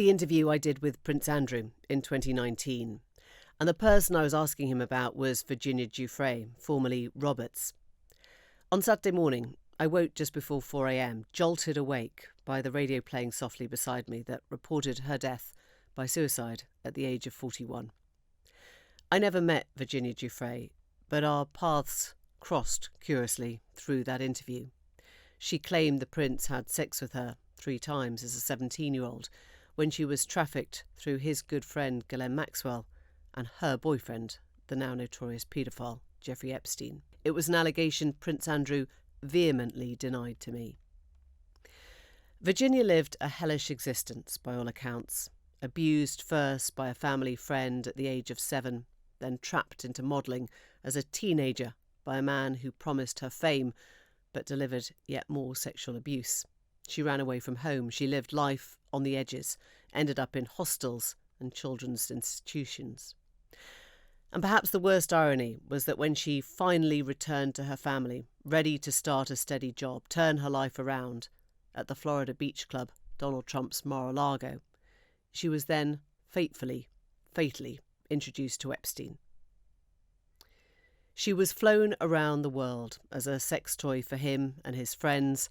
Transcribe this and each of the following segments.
The interview I did with Prince Andrew in 2019, and the person I was asking him about was Virginia Duprey, formerly Roberts. On Saturday morning, I woke just before 4 a.m, jolted awake by the radio playing softly beside me that reported her death by suicide at the age of 41. I never met Virginia Duprey, but our paths crossed curiously through that interview. She claimed the prince had sex with her 3 times as a 17-year-old when she was trafficked through his good friend Ghislaine Maxwell and her boyfriend, the now notorious paedophile Jeffrey Epstein. It was an allegation Prince Andrew vehemently denied to me. Virginia lived a hellish existence by all accounts, abused first by a family friend at the age of 7, then trapped into modelling as a teenager by a man who promised her fame but delivered yet more sexual abuse. She ran away from home. She lived life on the edges, ended up in hostels and children's institutions. And perhaps the worst irony was that when she finally returned to her family, ready to start a steady job, turn her life around at the Florida Beach Club, Donald Trump's Mar-a-Lago, she was then fatally introduced to Epstein. She was flown around the world as a sex toy for him and his friends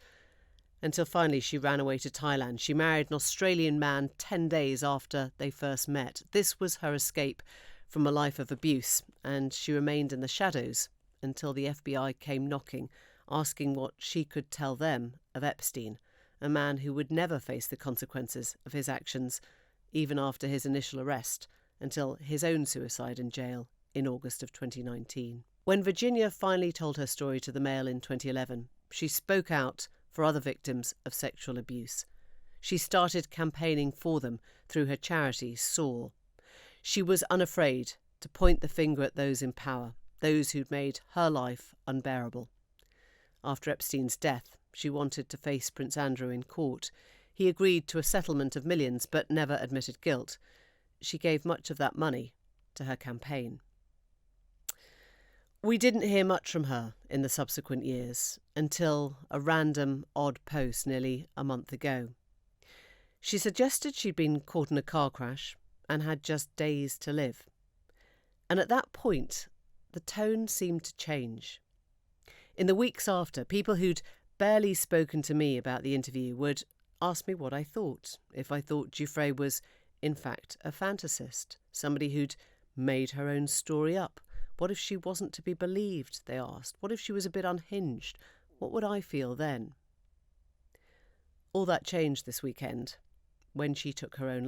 until finally she ran away to Thailand. She married an Australian man 10 days after they first met. This was her escape from a life of abuse, and she remained in the shadows until the FBI came knocking, asking what she could tell them of Epstein, a man who would never face the consequences of his actions, even after his initial arrest, until his own suicide in jail in August of 2019. When Virginia finally told her story to the Mail in 2011, she spoke out for other victims of sexual abuse. She started campaigning for them through her charity, SOAR. She was unafraid to point the finger at those in power, those who'd made her life unbearable. After Epstein's death, she wanted to face Prince Andrew in court. He agreed to a settlement of millions, but never admitted guilt. She gave much of that money to her campaign. We didn't hear much from her in the subsequent years, until a random, odd post nearly a month ago. She suggested she'd been caught in a car crash and had just days to live. And at that point, the tone seemed to change. In the weeks after, people who'd barely spoken to me about the interview would ask me what I thought, if I thought Duprey was, in fact, a fantasist, somebody who'd made her own story up. What if she wasn't to be believed, they asked. What if she was a bit unhinged? What would I feel then? All that changed this weekend when she took her own